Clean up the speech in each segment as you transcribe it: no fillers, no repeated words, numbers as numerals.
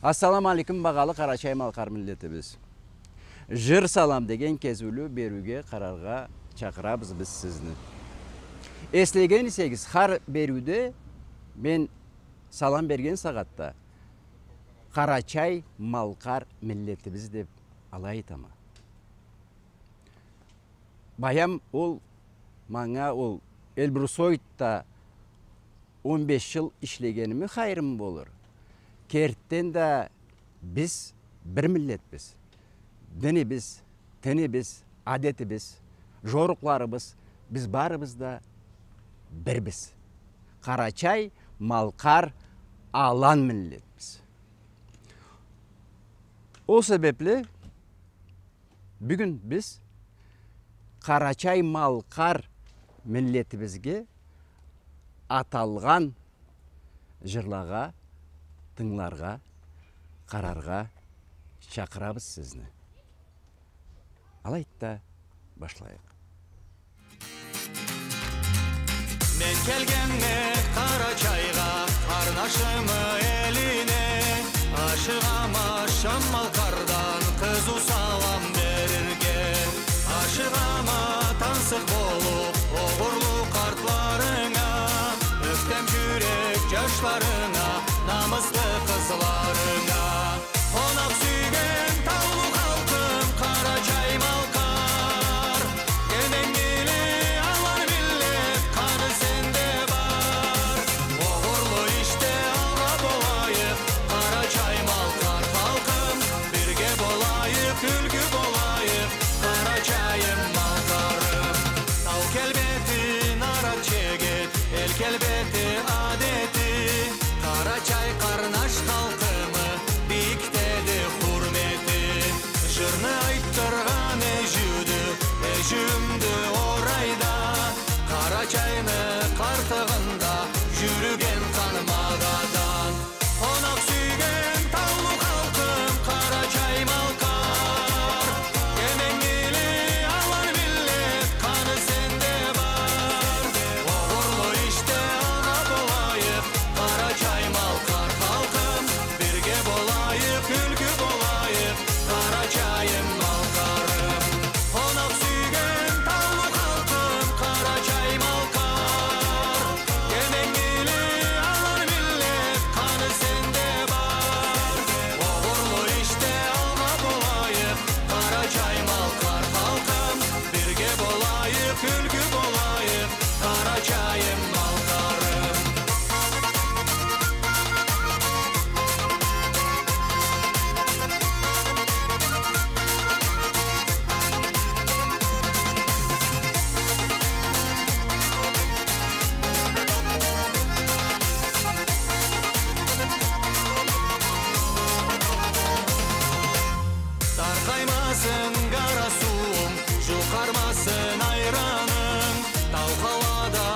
Assalamu alaikum бағалы Қарачай Малқар миллетибиз. Жыр салам деген кезүүлүү берүүгө карарга чакырабыз биз сизни. Эслеген исегиз, har берүүдө мен салам берген сагатта Қарачай Малқар миллетибиз деп алай айтама. Баям ол маңа ол Элбрусойтта 15 жыл ишлегеними хайрым болор. Керттен да biz bir milletbiz. Dinimiz, tenimiz, adetimiz, joruklarımız, biz barımız da birbiz. Қарачай, Малқар, Alan milletbiz. O sebeple bugün biz Қарачай, Малқар milletibizge atalgan jırlaga, тыңларға, қарарға шақырабыз сізні. Алайда башлайық. Мен келгенне Қарачайға, арнашымы еліне, ашығама шам Малқардан қызу салам берерге. Ашығама таңсық болып, оғырлы қартларыңа, өктем жүрек жашларыңа, намысты қызларыңа. Қонақ сүйген таулы халқым Қарачай Малқар, кемеңгелі алар миллет қаны сенде бар. Оғырлы іште алға болайық, Қарачай Малқар халқым, бірге болайық, үлгі болайық, Қарачайым Малқарым. Тау келбеті нарат жегет, ел келбеті адеті, Қарачай қарнаш халқымы биіктеді құрметі. Жырны айттырған әжімді орайда, Қарачайны қартығында жүрген қанмағадан. Қонақ сүйген таулы халқым Қарачай Малқар, кемеңгелі алар миллет қаны сенде бар. Оғырлы іште алға болайық, Қарачай Малқар халқым, бірге болайық, үлгі болайық, Қарачайым Малқарым. Қонақ сүйген таулы халқым Қарачай Малқар, кемеңгелі алар миллет қаны сенде бар. Оғырлы іште алға болайық, Қарачай Малқар халқым, бірге болайық, үлгі болайық, Қарачайым Малқарым. Тарқаймасын қара суым, жұқармасын айраным, тау қалада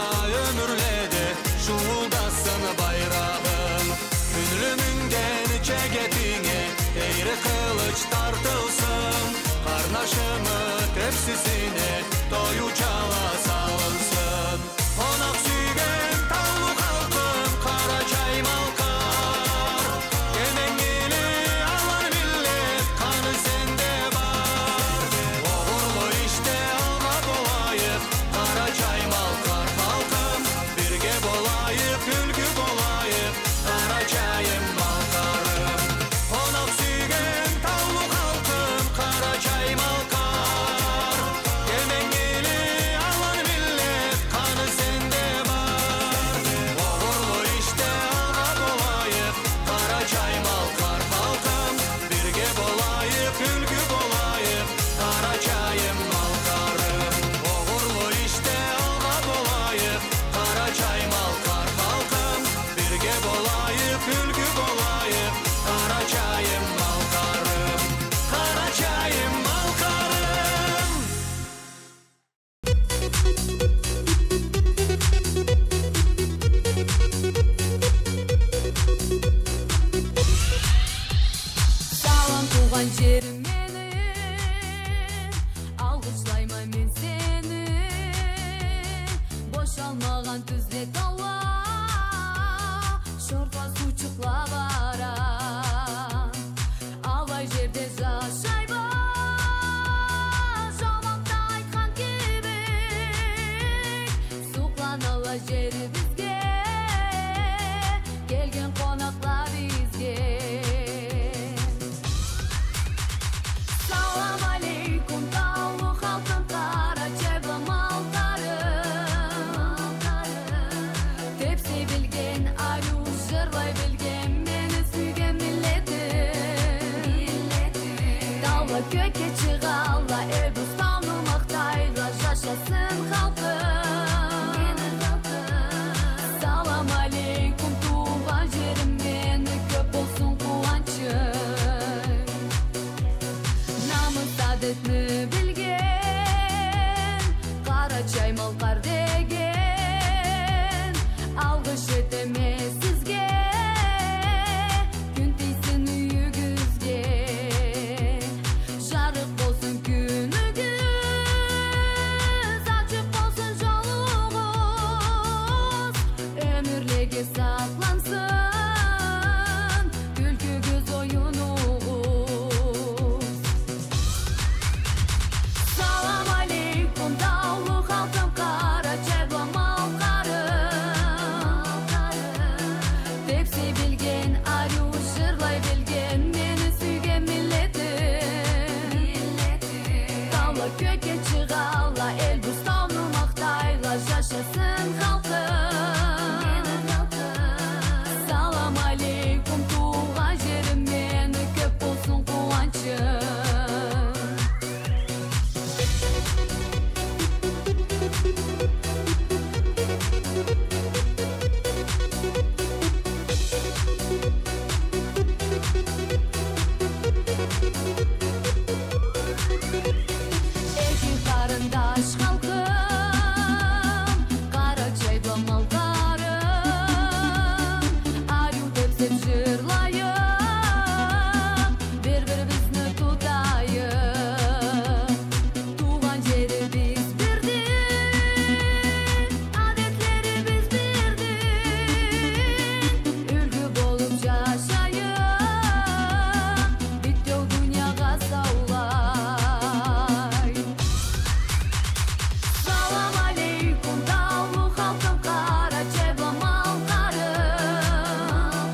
өмірледі, шуылдасын байрағым. Күнліміңден жегетіңе, тейрі қылыш тартылсын, қарнашымы тепсісіне, тою жала салынсын. Қонақ сүйген таулы халқым Қарачай Малқар, кемеңгелі алар миллет қаны сенде бар. Оғырлы іште алға болайық, Қарачай Малқар халқым, бірге болайық, үлгі болайық, Қарачайым Малқарым. Қонақ сүйген таулы халқым Қарачай Малқар, кемеңгелі алар миллет қаны сенде бар. Оғырлы іште алға болайық, Қарачай Малқар халқым, бірге болайық, үлгі болайық, Қарачайым Малқарым. Оғырлы іште алға болайық, Қарачай Малқар халқым, бірге болайық, үлгі болайық, Қарачайым Малқарым. Қарачайым Малқарым. Салам туған жерім менің, алғышлаймын мен сені. Boşalmağan түзде тауа, шорқа су чықла бара. Dağla köke çıgalla Elbistan'ı maktayla Yaşasın halkım Salam aleykum tuğan jerim meni Köp olsun kuvançım Namus adetini bilgen Kara çaymalkar degen Algış eteme sizge Gün tiysin üyügüzge Jarık bolsun günügüz Açık bolsun joluguz Ömürlege saklansın Külkügüz oyunuguz Salam aleykum dağlı halkım Kara çevlamal karım Tepsi bilgen aryu jırlay bilgen Meni süygen milletim Dağla köke çıgalla Elbistan'ı maktayla Yaşasın halkım Salam aleykum tuğan jerim meni Köp olsun kuvançım Eki karındaş halkım Kara çayda malkarım Aryu tepsip jırlayım Bir-birimizni tutayım Tuğan jeri biz birdik Adetleri biz birdik Ülgü bolup yaşayın Bityo dünyaga savlay Salam aleykum dağlı halkım Kara çevlamal karım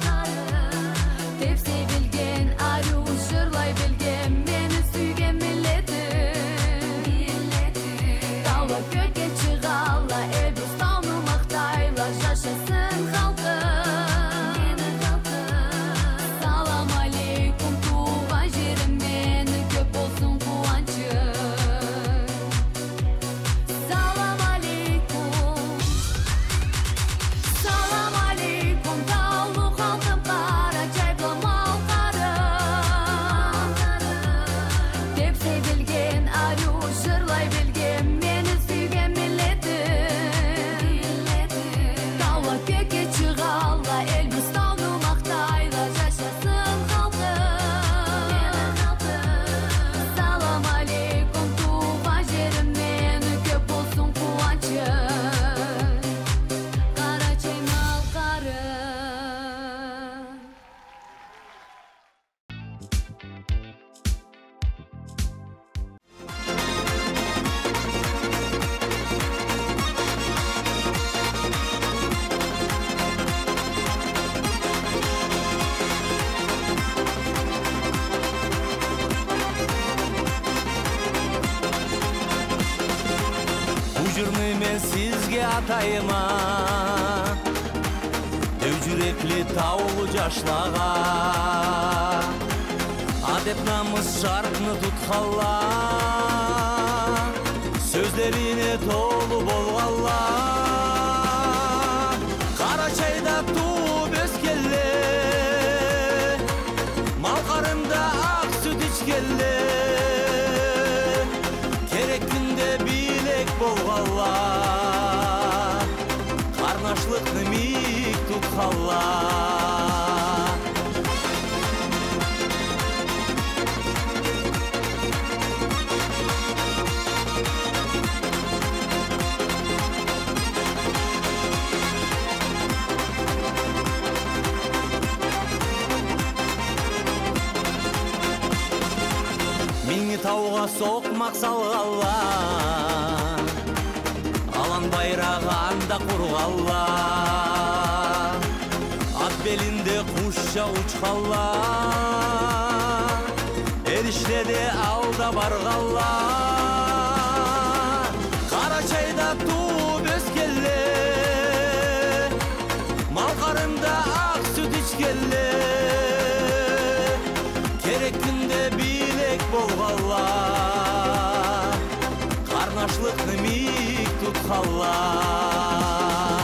Tepsi bilgen aryu jırlay bilgen Meni süygen milletim Dağla köke çıgalla Elbistan'ı maktayla Yaşasın halkım Salam aleykum tuğan jerim meni Köp olsun kuvançım Salam aleykum Salam aleykum dağlı halkım Kara çaylamal karım Tepsi bilgen aryu jırlay bilgen Meni süygen milletim Dağla köke çıgalla Elbistan'ı maktayla Yaşasın halkım Salam aleykum tuğan jerim meni Köp olsun kuvançım Kara çaymal karım Bu jırны men sizge atayıma Dev жүrekli таулы жашлага Адеп намыс шаркны туткалла Сөздерine толу болгалла Кара чайда туып өскеле Мал карында ак сүт ичкеле Керек күндө бийлек болгалла Карнашлыкны мик туткалла Миңи тауга сокмак салгалла Алан байрагы анда кургалла Ат белинде кушча учкалла Эриштеде алда баргалла Кара чайда тууп өскеле Мал карында ак сүт ичкеле Керек күндө бийлек bolğanlar Qarnaşlıqны mik tutqanlar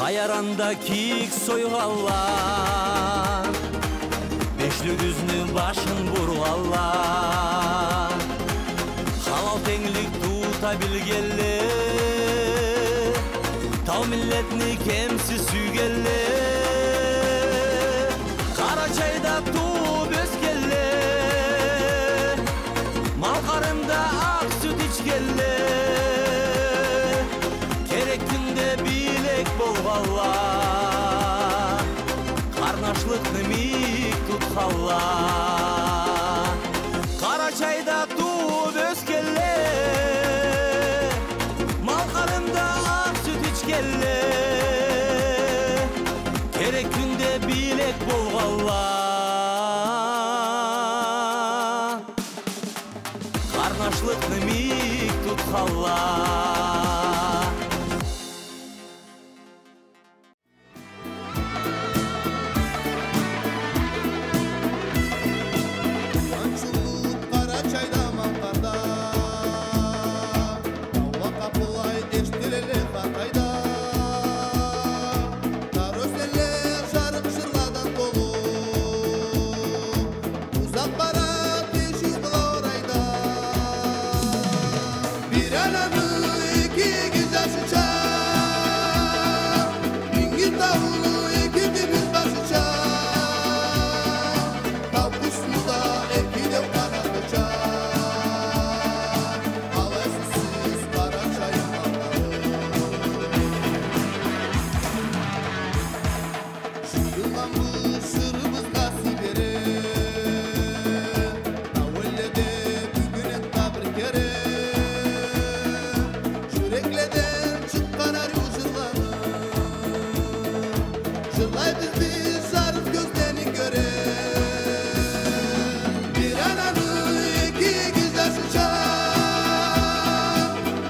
Ayaranda kik soyğanlar Beşlügüznün başın burğanlar Halal tenglik tuta bilgenler Tau milletni kemsiz süygenler Karaçayda tuğup öskenler Mal karında ak süt içkenler Kerek günde bilek bolğanlar Qarnaşlıqны mik tutqanlar Karaçayda tuğup öskenler Mal karında ak süt içkenler Kerek günde bilek bolğanlar Qarnaşlıqны mik tutqanlar Ançılıp Karaçayda manqarda Tauğa kapılay eştileli Hatayda Karoseller жарык жырlardan dolu Uzak bara teşi kıla orayda Bir ananı iki güzel şıçak Bingi tavulu iki dimiz başıça Tavkusluda iki dev kanadıca Alaysız Karaçay'ın malları Şırılanmış sırrımız nasibere Tavellede bugüne tabrik ere Şürekleden çıkkan arı jırlanı Jırlay bizdi zarif gözlerini göre Bir ananı iki güzel sıçak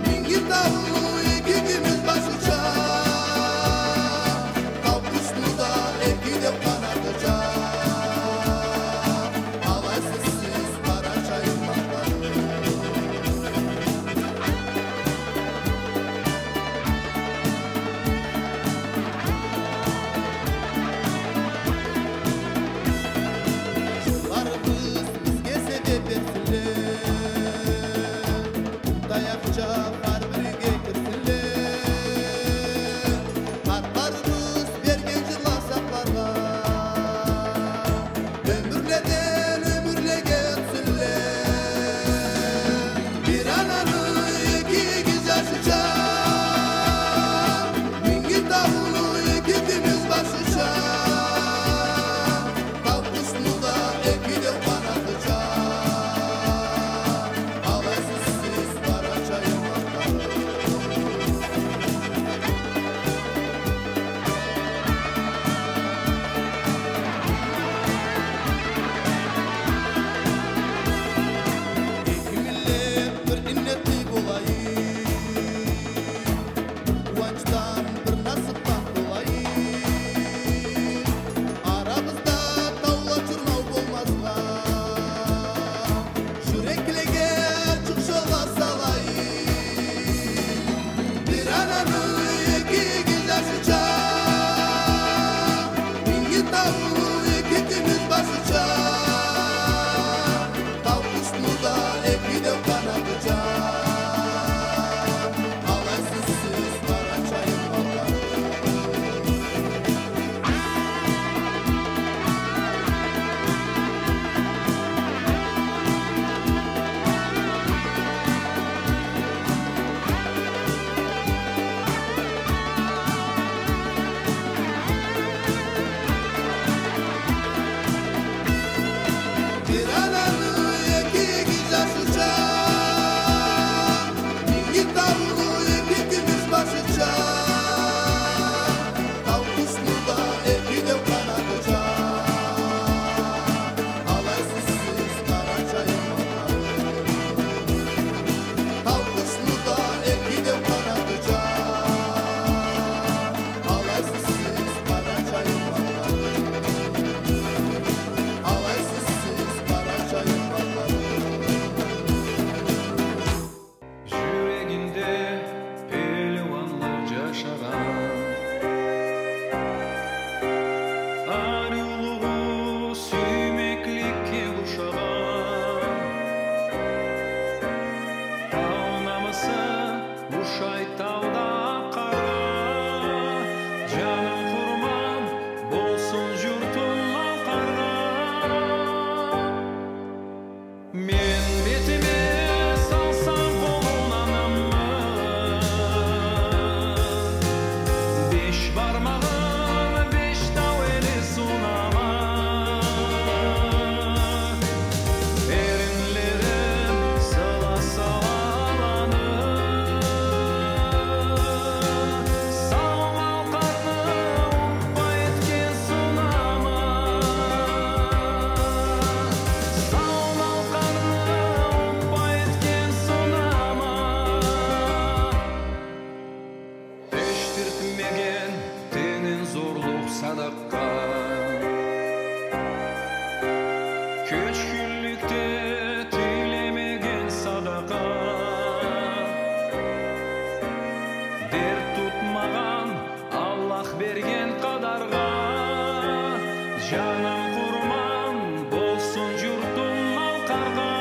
Bingi tavulu iki gümüz başıça Kalkışlıda iki dev kanadıca Alaysız Karaçay'ın malları Tilemegen tenin zorluk sadakka Köçkünlükte tilemegen sadaka Dert tutmagan Allah bergen kadarga Canım kurman bolsun jurtum malkarga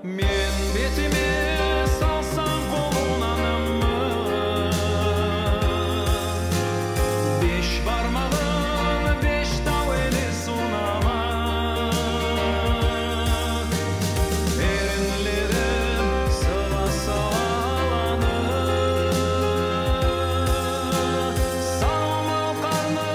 Men betime salsam kolunanımı Beş barmağın beş taveli sunama Erinlerim sıla salanı Sarmal karnı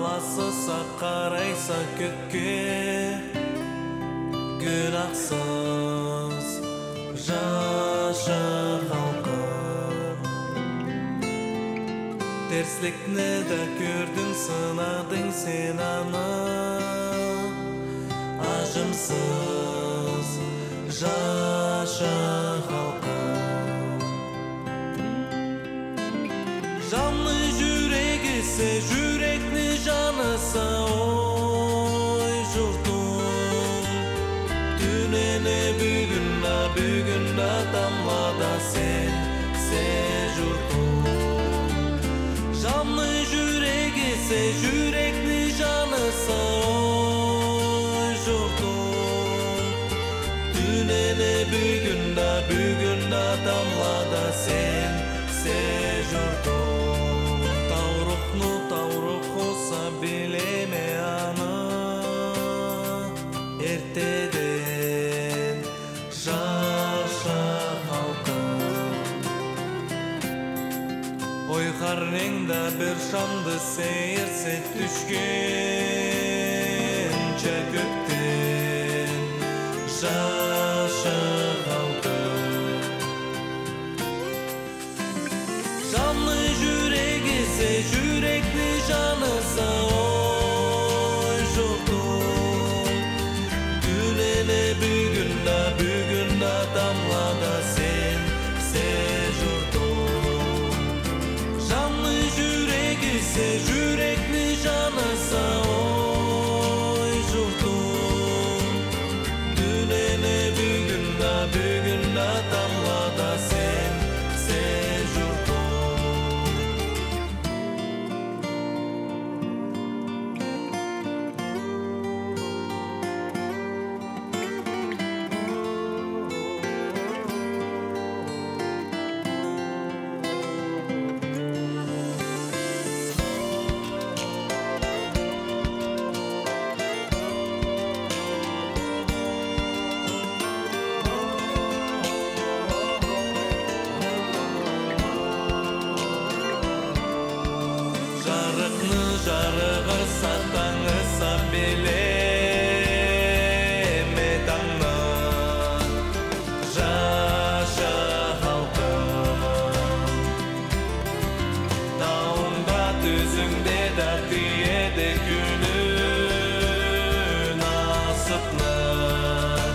баласы қарайса көкке, günahsız жашы халқым. Терслікні да көрдің, сынадың сен аны, ажымсыз жашы халқым. Жанны жүрегісі, жүрекні жаныса, ой жұртым. Дүнені бүгін атамлада sen жұртым. Жанны жүрегісі, жүрекні жаныsa, ой жұртым. Дүнені бүгін атамлada sen жұртым. Таурық olsa bileme anı, erteden жаша халқым. Ой қарнеңда бір шамды сейірсе түшкен көктен, жашы халқым. Жанны жүрегісі, жүрекні жаныса, ой жұртым. Дүнені бүгін атамлада sen жұртым. Жанны жүрегісі, жүрекні жаныса, ой жұртым. Дүнені бүгін атамлada sen жұртым. Жарығырса таңыса білеме таңнан, жаша халқым. Дауында түзіңде да тиеді күнін асыпнан,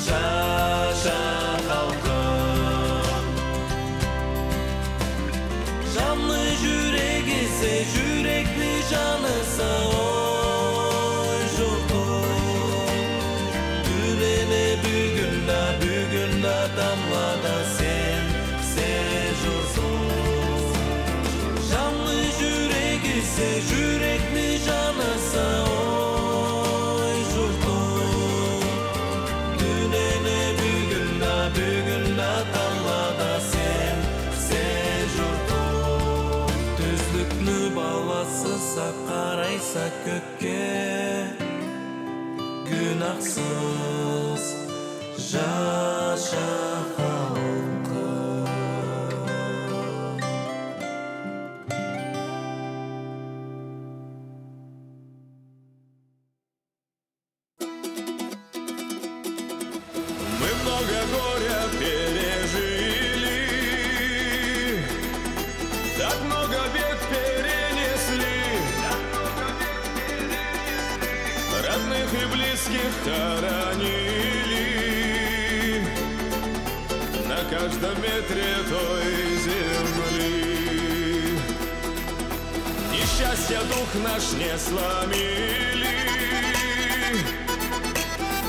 жаша халқым. Жанны жүрегісі, жүрекні жаныса, ой жұртым. Дүнені бүгін атамлада sen жұртым. Жанны жүрегісі, жүрекні жаныса, ой жұртым. Дүнені бүгін атамлада sen жұртым. Түзлікні баласыса қарайса көкке, günahsız жаша халқым. Мы много горя пережили, так много бед перенесли, родных и близких хоронили на каждом метре той земли. Несчастья дух наш не сломили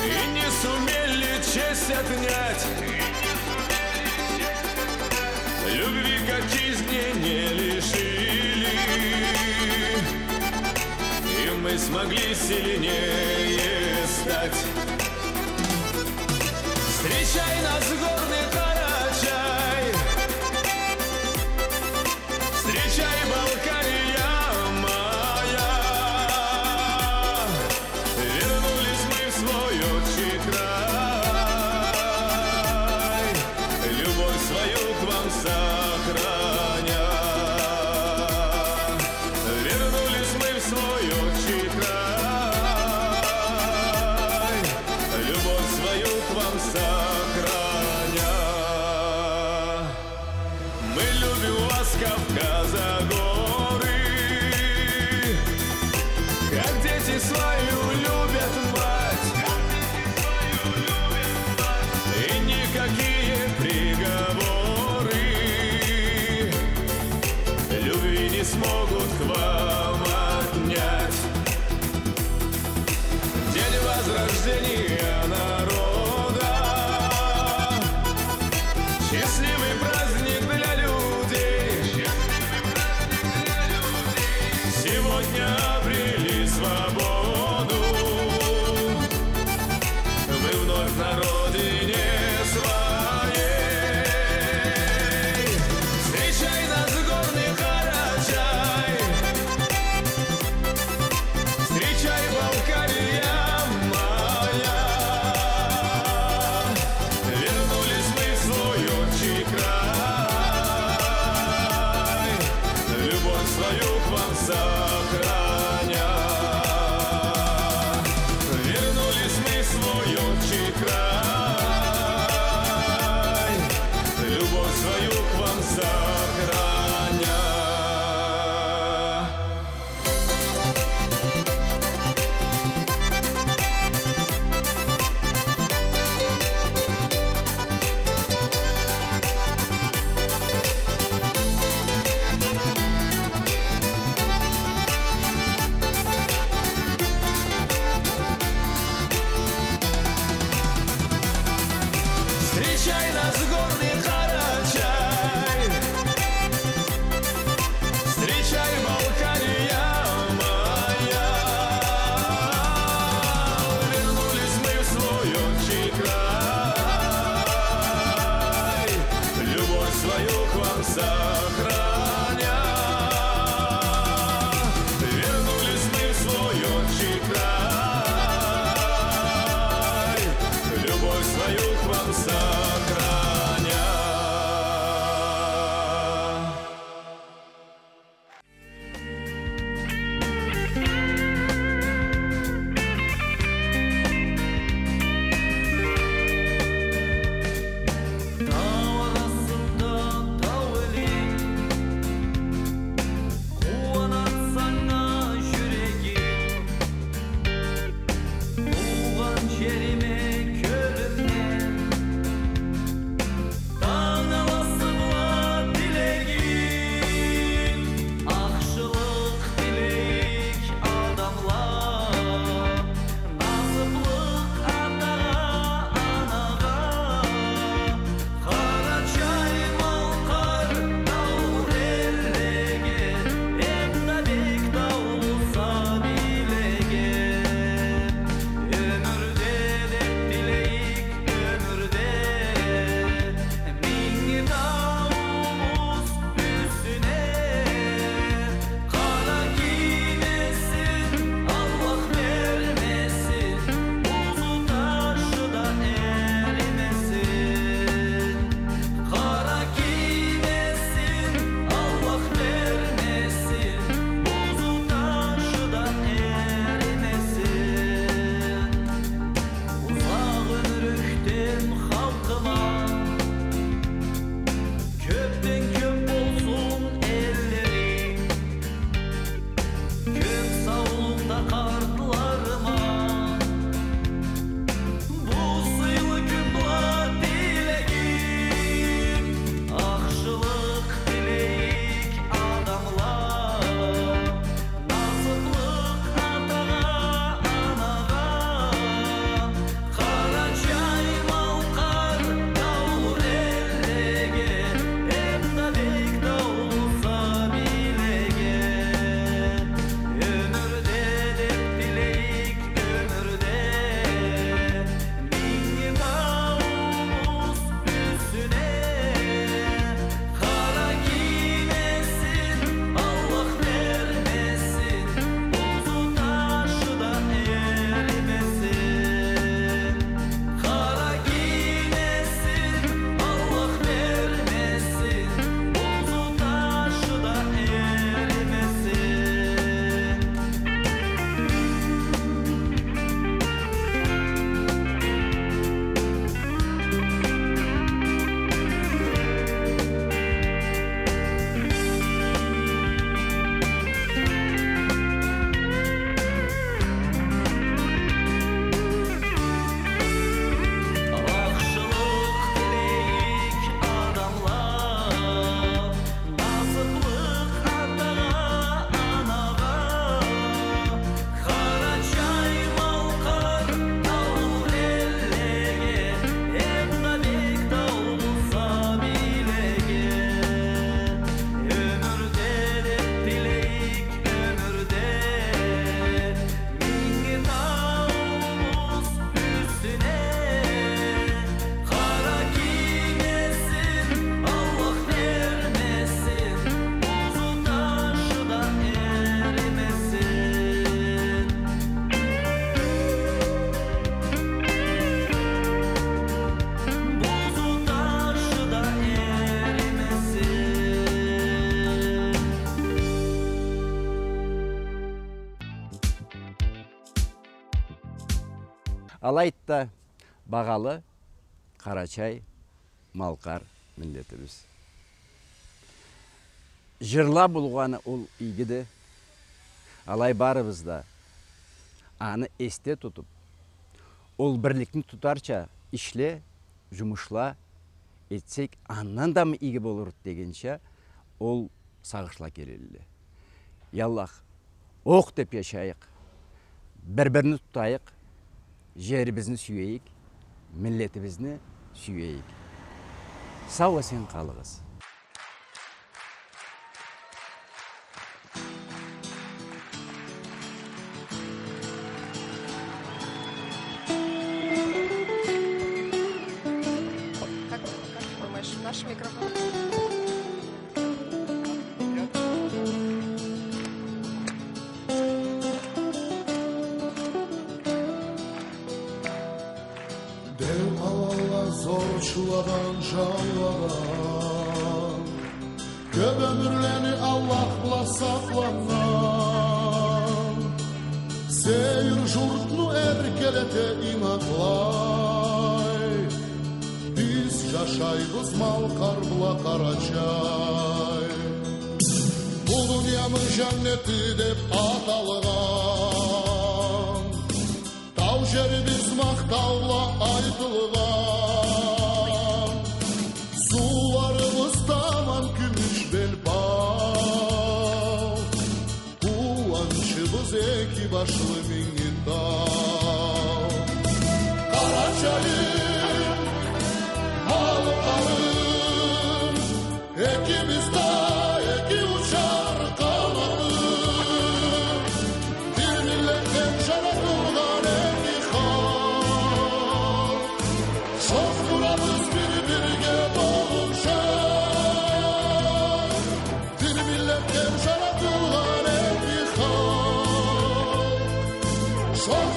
и не сумели честь отнять, любви к отчизне не лишили, и мы смогли сильнее стать. Встречай нас, горный Карачай, встречай, Балкария моя. Вернулись мы в свой отчий край, любовь свою к вам сохраня. Вернулись мы в свой Alaytta bağalı Karaçay Malkar milletimiz. Jırla bulğanı ol iygidi. Alay barımızda anı este tutup, ol birlikni tutarça işle, jumuşla etsek andan da mı iyi bolur degençe ol sağışla keleli. Yallah, ok dep yaşayık, birbirini tutayık, jerimizni süyeyik, milletimizni süyeyik. Sağ olasın kalığız. Как думаешь, наш микрофон? Dev havalar zorçuladan canladan Göb ömürleni Allah'la saklanan Seyir jurtnu erkelete inaklay Biz yaşaybız Malkarbla Karaçay Bu dünyanın cenneti dep atalgan Tau jerimiz maktavla aytılgan Sularımız taman gümüş belbağ Kuvançımız eki başlı Mingittau Karaçay'ım, Malkar'ım Ekimiz da eki uçar kanadım Bir milletten şaratılgan eki halk Çok duramız bir-birge boğuşar Bir milletten şaratılgan eki halk Çok